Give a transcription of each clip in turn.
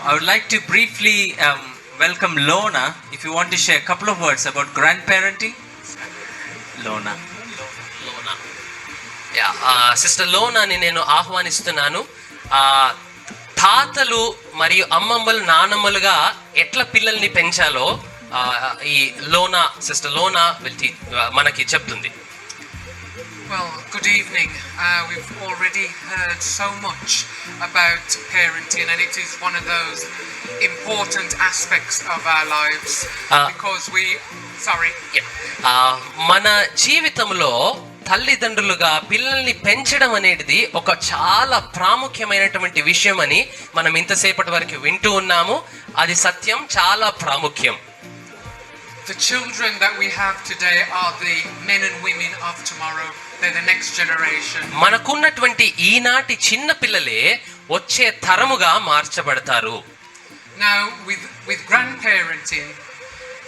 I would like to briefly welcome Lorna. If you want to share a couple of words about grandparenting. Lorna. Sister లోనాని నేను ఆహ్వానిస్తున్నాను. తాతలు మరియు అమ్మమ్మలు నానమ్మలుగా ఎట్లా పిల్లల్ని పెంచాలో ఈ లోనా సిస్టర్ లోనా మనకి చెప్తుంది. Well, good evening. We've already heard so much about parenting, and it is one of those important aspects of our lives because మన జీవితంలో తల్లిదండ్రులుగా పిల్లల్ని పెంచడం అనేది ఒక చాలా ప్రాముఖ్యమైనటువంటి విషయం అని మనం ఇంతసేపటి వరకు వింటూ ఉన్నాము. అది సత్యం, చాలా ప్రాముఖ్యం. The children that we have today are the men and women of tomorrow. They're the next generation. మనకున్నటువంటి ఈనాటి చిన్న పిల్లలే వచ్చే తరముగా మార్చబడతారు. Now with grandparenting,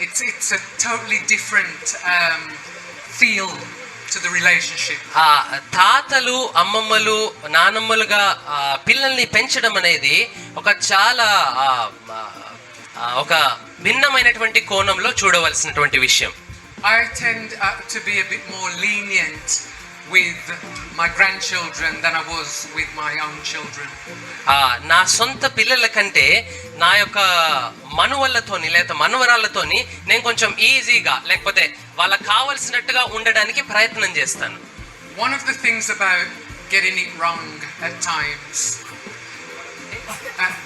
it's a totally different feel to the relationship. తాతలు అమ్మమ్మలు నానమ్మలుగా పిల్లల్ని పెంచడం అనేది ఒక చాలా ఒక భిన్నమైనటువంటి కోణంలో చూడవలసినటువంటి విషయం. I tend to be a bit more lenient with my grandchildren than I was with my own children. నా సొంత పిల్లల కంటే నా యొక్క మనువళ్ళతోని లేదా మనవరాళ్ళతోని నేను కొంచెం ఈజీగా లేకపోతే వాళ్ళకి కావలసినట్టుగా ఉండడానికి ప్రయత్నం చేస్తాను. One of the things about getting it wrong at times,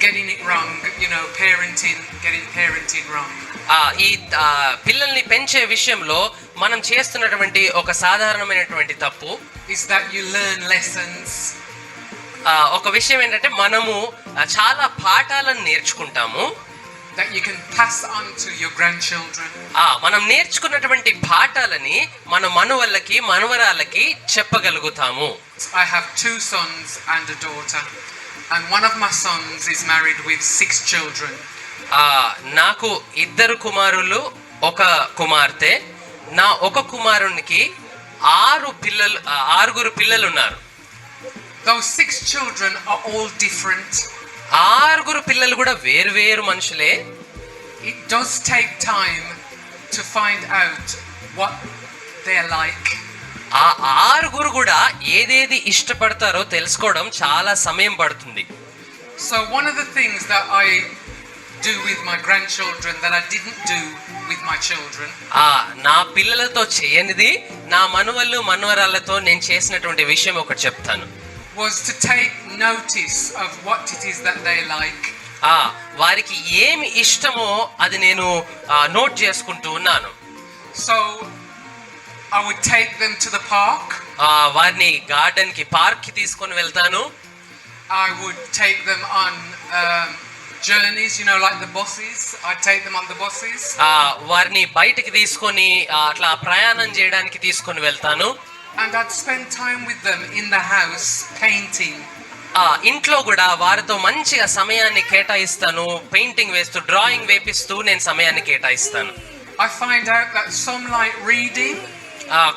getting it wrong, getting parenting wrong. ఈ పిల్లల్ని పెంచే విషయంలో మనం చేస్తున్నటువంటి ఒక సాధారణమైనటువంటి తప్పు is that you learn lessons. ఒక విషయం ఏంటంటే మనము చాలా పాఠాలను నేర్చుకుంటాము that you can pass on to your grandchildren. మనం నేర్చుకున్నటువంటి పాఠాలని మన మనవళ్ళకి మనవరాళ్ళకి చెప్పగలుగుతాము. I have 2 sons and a daughter, and one of my sons is married with 6 children. నాకు 2 కుమారులు 1 కుమార్తె. నా ఒక కుమారునికి 6 పిల్లలు ఉన్నారు. Those 6 children are all different. 6 పిల్లలు కూడా వేరు మనుషులే. It does take time to find out what they're like. 6 కూడా ఏదేది ఇష్టపడతారో తెలుసుకోవడం చాలా సమయం పడుతుంది. So one of the things that I do with my grandchildren that I didn't do with my children. నా పిల్లలతో చేయనిది నా మనవళ్ళు మనవరాళ్ళతో నేను చేసినటువంటి విషయం ఒకటి చెప్తాను. Was to take notice of what it is that they like. వారికి ఏమి ఇష్టమో అది నేను నోట్ చేసుకుంటూ ఉన్నాను. So I would take them to the park. వారిని గార్డెన్ కి పార్క్ కి తీసుకొని వెళ్తాను. I would take them on journeys, like the buses. I'd take them on the buses. వారిని బయటికి తీసుకొని అట్లా ప్రయాణం చేయడానికి తీసుకొని వెళ్తాను. And I'd spend time with them in the house painting. ఇంట్లో కూడా వారితో మంచిగా సమయాన్ని కేటాయిస్తాను. పెయింటింగ్ వేస్తూ డ్రాయింగ్ వేపిస్తూ నేను సమయాన్ని కేటాయిస్తాను. I find out that some like reading.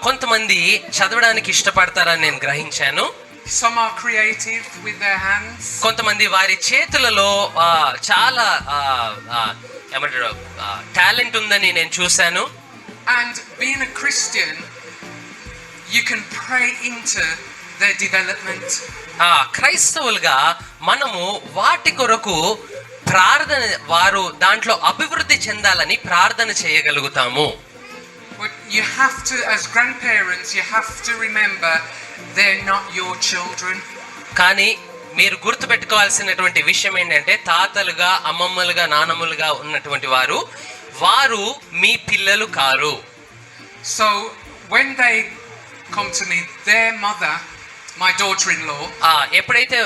కొంతమంది చదవడానికి ఇష్టపడతారని నేను గ్రహించాను. Some are creative with their hands. కొంతమంది వారి చేతులలో చాలా ఏమంటారు టాలెంట్ ఉందని నేను చూశాను. And being a Christian, you can pray into their development. క్రైస్తవులుగా మనము వాటి కొరకు ప్రార్థన వారు దాంట్లో అభివృద్ధి చెందాలని ప్రార్థన చేయగలుగుతాము. But you have to, as grandparents, you have to remember they're not your children. కానీ మీరు గుర్తుపెట్టుకోవాల్సినటువంటి విషయం ఏంటంటే తాతలుగా అమ్మమ్మలుగా నానమ్మలుగా ఉన్నటువంటి వారు మీ పిల్లలు car. So when they come to me, their mother, my daughter-in-law, ఎప్పుడైతే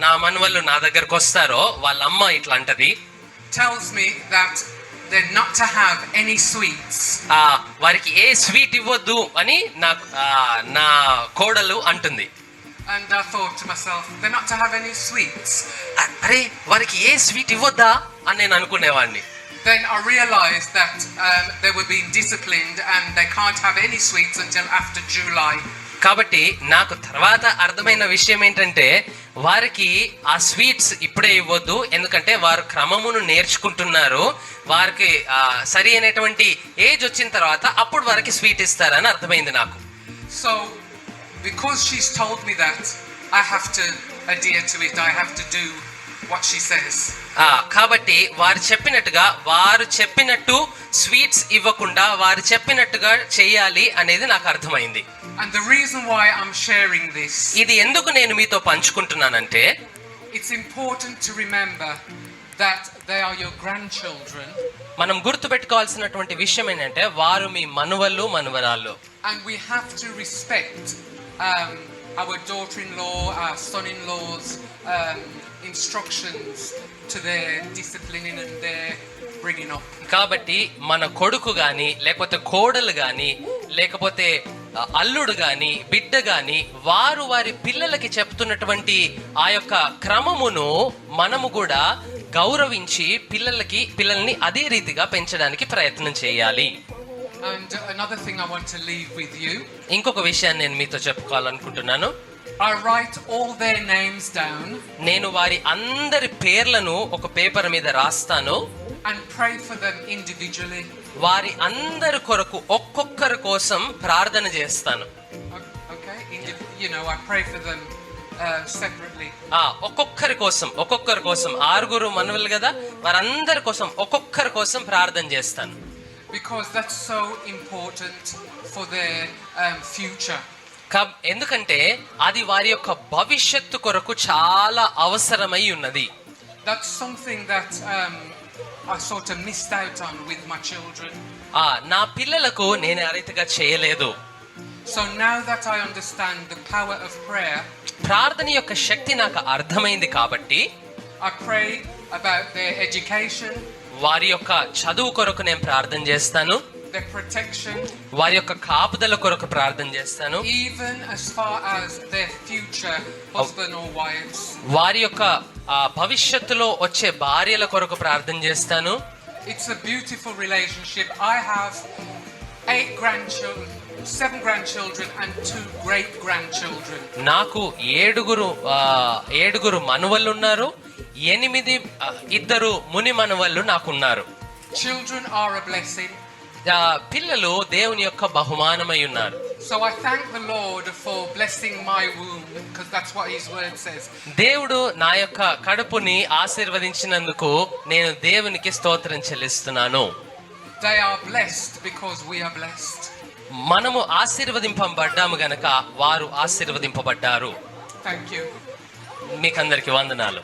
నా మనవళ్ళు నా దగ్గరకు వస్తారో వాళ్ళ అమ్మ ఇట్లా అంటది, tells me that they're not to have any sweets. వారికి ఏ స్వీట్ ఇవ్వద్దు అని నా కోడలు అంటుంది. And I thought to myself, they're not to have any sweets. అరే వారికి ఏ స్వీట్ ఇవ్వద్దా అని నేను అనుకునేవాడిని. Then I realized that they were being disciplined and they can't have any sweets until after July. కాబట్టి నాకు తర్వాత అర్థమైన విషయం ఏంటంటే వారికి ఆ స్వీట్స్ ఇప్పుడే ఇవ్వద్దు, ఎందుకంటే వారు క్రమమును నేర్చుకుంటున్నారు. వారికి సరి అయినటువంటి ఏజ్ వచ్చిన తర్వాత అప్పుడు వారికి స్వీట్ ఇస్తారని అర్థమైంది నాకు. So because she's told me that, I have to adhere to it. I have to do what she says. కాబట్టి వారు చెప్పినట్టు స్వీట్స్ ఇవ్వకుండా వారు చెప్పినట్టుగా చేయాలి అనేది నాకు అర్థమైంది. And the reason why I'm sharing this, ఇది ఎందుకు నేను మీతో పంచుకుంటున్నానంటే, it's important to remember that they are your grandchildren. మనం గుర్తుపెట్టుకోవాల్సినటువంటి విషయం ఏంటంటే వారు మీ మనువళ్ళు మనవరాళ్ళు. And we have to respect our daughter-in-law, our son-in-laws instructions to their disciplining and their bringing up. కాబట్టి మన కొడుకు గాని లేకపోతే కోడలు గాని లేకపోతే అల్లుడు గాని బిడ్డ గాని వారి పిల్లలకి చెప్తున్నటువంటి ఆ యొక్క క్రమమును మనము కూడా గౌరవించి పిల్లల్ని అదే రీతిగా పెంచడానికి ప్రయత్నం చేయాలి. And another thing I want to leave with you. ఇంకొక విషయాన్ని నేను మీతో చెప్పుకోవాలనుకుంటున్నాను. I write all their names down. నేను వారి అందరి పేర్లను ఒక పేపర్ మీద రాస్తాను. And pray for them individually. వారి అందరి కొరకు ఒక్కొక్కరి కోసం ప్రార్థన చేస్తాను. Okay, I pray for them separately. ఒక్కొక్కరి కోసం 6 మనవలు కదా, వారందరి కోసం ఒక్కొక్కరి కోసం ప్రార్థన చేస్తాను. Because that's so important for their future. ఎందుకంటే అది వారి యొక్క భవిష్యత్తు కొరకు చాలా అవసరమై ఉన్నది. That's something that I sort of missed out on with my children. నా పిల్లలకు నేను ఆ రీతిగా చేయలేదు. So now that I understand the power of prayer, ప్రార్థన యొక్క శక్తి నాకు అర్థమైంది కాబట్టి I pray about their education, వారి యొక్క చదువు కొరకు నేను ప్రార్థన చేస్తాను. their protection, వారి యొక్క కాపుదల కొరకు ప్రార్థన చేస్తాను. even as far as their future husband or wives. వారి యొక్క భవిష్యత్తులో వచ్చే భార్యల కొరకు ప్రార్థన చేస్తాను. It's a beautiful relationship. I have 7 grandchildren and 2 great grandchildren. నాకు 7 మనవళ్ళు ఉన్నారు, 2 ముని మనవళ్ళు నాకున్నారు. Children are a blessing. పిల్లలు దేవుని యొక్క బహుమానమై ఉన్నారు. So I thank the Lord for blessing my womb, because that's what his word says. దేవుడు నా యొక్క కడుపుని ఆశీర్వదించినందుకు నేను దేవునికి స్తోత్రం చెల్లిస్తున్నాను. They are blessed because we are blessed. మనము ఆశీర్వదింపబడ్డాము గనక వారు ఆశీర్వదింపబడ్డారు. Thank you. మీకందరికి వందనాలు.